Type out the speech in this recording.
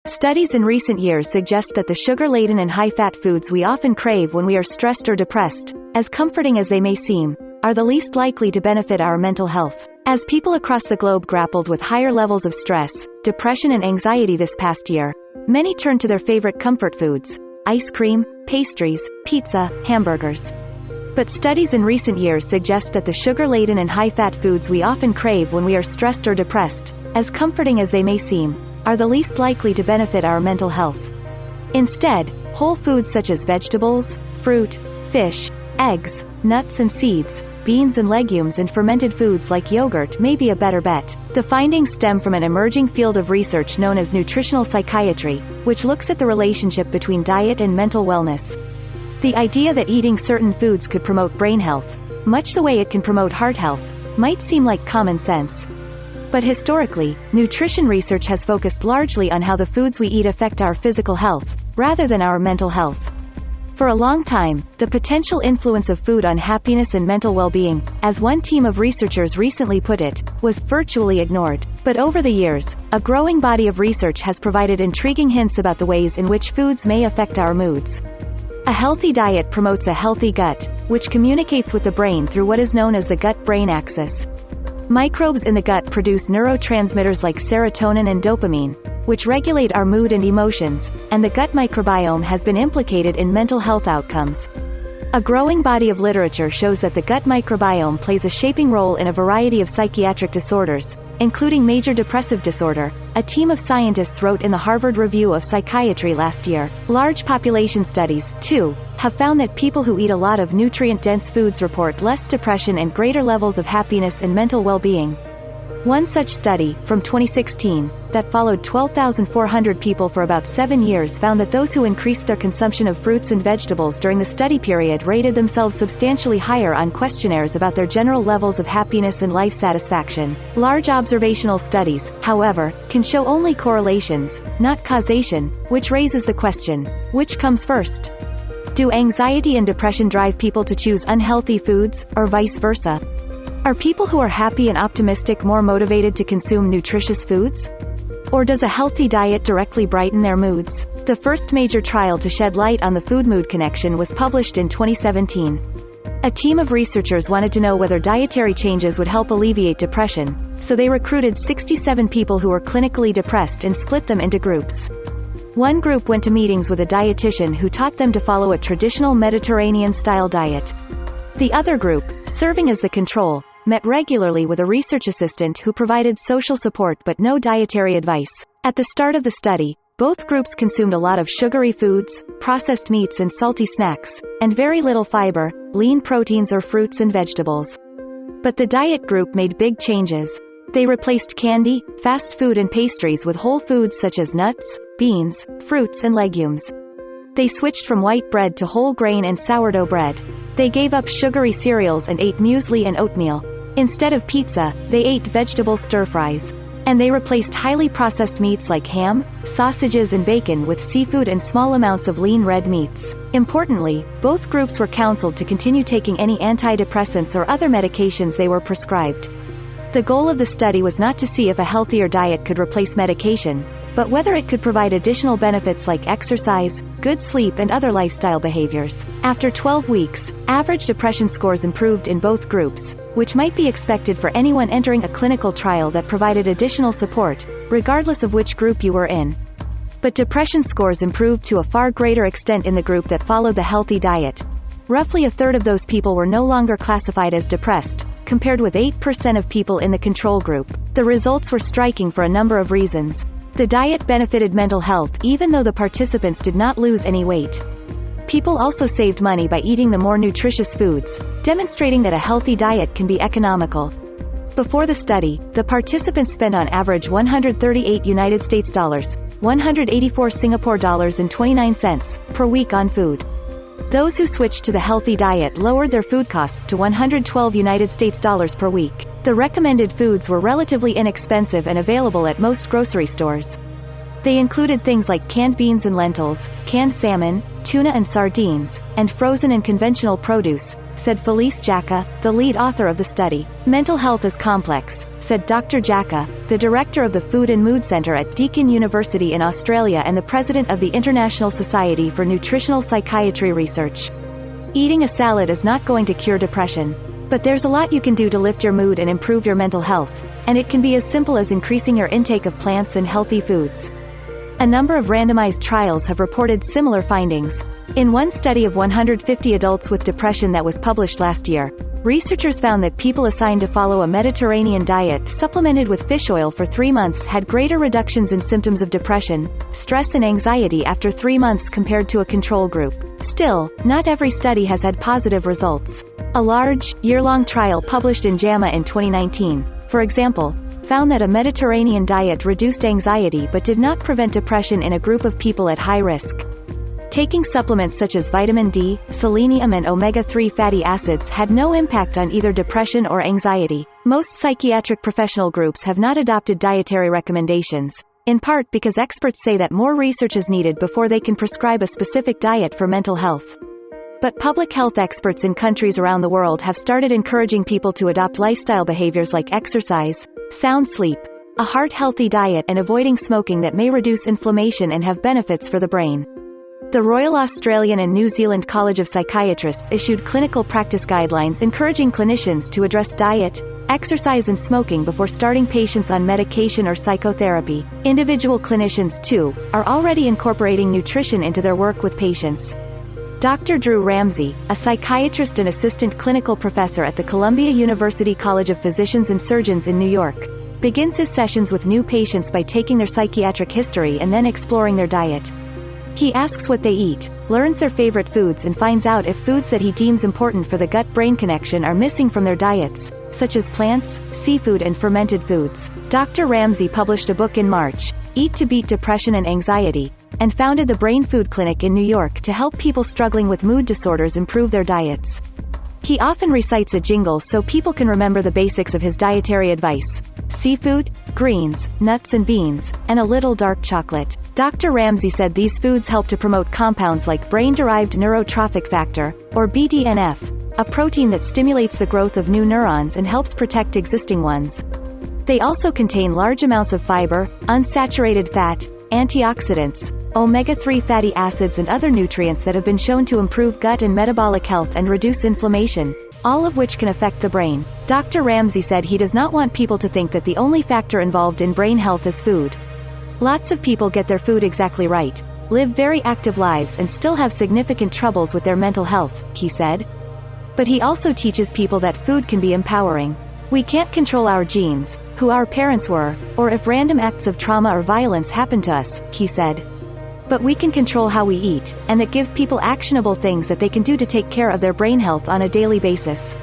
Studies in recent years suggest that the sugar-laden and high-fat foods we often crave when we are stressed or depressed, as comforting as they may seem, are the least likely to benefit our mental health. As people across the globe grappled with higher levels of stress, depression and anxiety this past year, many turned to their favorite comfort foods: ice cream, pastries, pizza, hamburgers. But studies in recent years suggest that the sugar-laden and high-fat foods we often crave when we are stressed or depressed, as comforting as they may seem, are the least likely to benefit our mental health. Instead, whole foods such as vegetables, fruit, fish, eggs, nuts and seeds, beans and legumes, and fermented foods like yogurt may be a better bet. The findings stem from an emerging field of research known as nutritional psychiatry, which looks at the relationship between diet and mental wellness. The idea that eating certain foods could promote brain health, much the way it can promote heart health, might seem like common sense. But historically, nutrition research has focused largely on how the foods we eat affect our physical health, rather than our mental health. For a long time, the potential influence of food on happiness and mental well-being, as one team of researchers recently put it, was virtually ignored. But over the years, a growing body of research has provided intriguing hints about the ways in which foods may affect our moods. A healthy diet promotes a healthy gut, which communicates with the brain through what is known as the gut-brain axis. Microbes in the gut produce neurotransmitters like serotonin and dopamine, which regulate our mood and emotions, and the gut microbiome has been implicated in mental health outcomes. A growing body of literature shows that the gut microbiome plays a shaping role in a variety of psychiatric disorders, including major depressive disorder, a team of scientists wrote in the Harvard Review of Psychiatry last year. Large population studies, too, have found that people who eat a lot of nutrient-dense foods report less depression and greater levels of happiness and mental well-being. One such study, from 2016, that followed 12,400 people for about 7 years, found that those who increased their consumption of fruits and vegetables during the study period rated themselves substantially higher on questionnaires about their general levels of happiness and life satisfaction. Large observational studies, however, can show only correlations, not causation, which raises the question, which comes first? Do anxiety and depression drive people to choose unhealthy foods, or vice versa? Are people who are happy and optimistic more motivated to consume nutritious foods? Or does a healthy diet directly brighten their moods? The first major trial to shed light on the food-mood connection was published in 2017. A team of researchers wanted to know whether dietary changes would help alleviate depression, so they recruited 67 people who were clinically depressed and split them into groups. One group went to meetings with a dietitian who taught them to follow a traditional Mediterranean-style diet. The other group, serving as the control, met regularly with a research assistant who provided social support but no dietary advice. At the start of the study, both groups consumed a lot of sugary foods, processed meats and salty snacks, and very little fiber, lean proteins or fruits and vegetables. But the diet group made big changes. They replaced candy, fast food and pastries with whole foods such as nuts, beans, fruits and legumes. They switched from white bread to whole grain and sourdough bread. They gave up sugary cereals and ate muesli and oatmeal. Instead of pizza, they ate vegetable stir-fries. And they replaced highly processed meats like ham, sausages and bacon with seafood and small amounts of lean red meats. Importantly, both groups were counseled to continue taking any antidepressants or other medications they were prescribed. The goal of the study was not to see if a healthier diet could replace medication, but whether it could provide additional benefits like exercise, good sleep and other lifestyle behaviors. After 12 weeks, average depression scores improved in both groups, which might be expected for anyone entering a clinical trial that provided additional support, regardless of which group you were in. But depression scores improved to a far greater extent in the group that followed the healthy diet. Roughly a third of those people were no longer classified as depressed, compared with 8% of people in the control group. The results were striking for a number of reasons. The diet benefited mental health even though the participants did not lose any weight. People also saved money by eating the more nutritious foods, demonstrating that a healthy diet can be economical. Before the study, the participants spent on average $138 United States dollars, 184 Singapore dollars and 29 cents per week on food. Those who switched to the healthy diet lowered their food costs to 112 United States dollars per week. The recommended foods were relatively inexpensive and available at most grocery stores. They included things like canned beans and lentils, canned salmon, tuna and sardines, and frozen and conventional produce, said Felice Jacka, the lead author of the study. Mental health is complex, said Dr. Jacka, the director of the Food and Mood Center at Deakin University in Australia and the president of the International Society for Nutritional Psychiatry Research. Eating a salad is not going to cure depression. But there's a lot you can do to lift your mood and improve your mental health, and it can be as simple as increasing your intake of plants and healthy foods. A number of randomized trials have reported similar findings. In one study of 150 adults with depression that was published last year, researchers found that people assigned to follow a Mediterranean diet supplemented with fish oil for 3 months had greater reductions in symptoms of depression, stress and anxiety after 3 months compared to a control group. Still, not every study has had positive results. A large, year-long trial published in JAMA in 2019, for example, found that a Mediterranean diet reduced anxiety but did not prevent depression in a group of people at high risk. Taking supplements such as vitamin D, selenium and omega-3 fatty acids had no impact on either depression or anxiety. Most psychiatric professional groups have not adopted dietary recommendations, in part because experts say that more research is needed before they can prescribe a specific diet for mental health. But public health experts in countries around the world have started encouraging people to adopt lifestyle behaviors like exercise, sound sleep, a heart-healthy diet and avoiding smoking that may reduce inflammation and have benefits for the brain. The Royal Australian and New Zealand College of Psychiatrists issued clinical practice guidelines encouraging clinicians to address diet, exercise and smoking before starting patients on medication or psychotherapy. Individual clinicians, too, are already incorporating nutrition into their work with patients. Dr. Drew Ramsey, a psychiatrist and assistant clinical professor at the Columbia University College of Physicians and Surgeons in New York, begins his sessions with new patients by taking their psychiatric history and then exploring their diet. He asks what they eat, learns their favorite foods and finds out if foods that he deems important for the gut-brain connection are missing from their diets, such as plants, seafood and fermented foods. Dr. Ramsey published a book in March, Eat to Beat Depression and Anxiety, and founded the Brain Food Clinic in New York to help people struggling with mood disorders improve their diets. He often recites a jingle so people can remember the basics of his dietary advice: seafood, greens, nuts and beans, and a little dark chocolate. Dr. Ramsey said these foods help to promote compounds like brain-derived neurotrophic factor, or BDNF, a protein that stimulates the growth of new neurons and helps protect existing ones. They also contain large amounts of fiber, unsaturated fat, antioxidants, omega-3 fatty acids and other nutrients that have been shown to improve gut and metabolic health and reduce inflammation, all of which can affect the brain. Dr. Ramsey said he does not want people to think that the only factor involved in brain health is food. Lots of people get their food exactly right, live very active lives and still have significant troubles with their mental health, he said. But he also teaches people that food can be empowering. We can't control our genes, who our parents were, or if random acts of trauma or violence happen to us, he said. But we can control how we eat, and that gives people actionable things that they can do to take care of their brain health on a daily basis.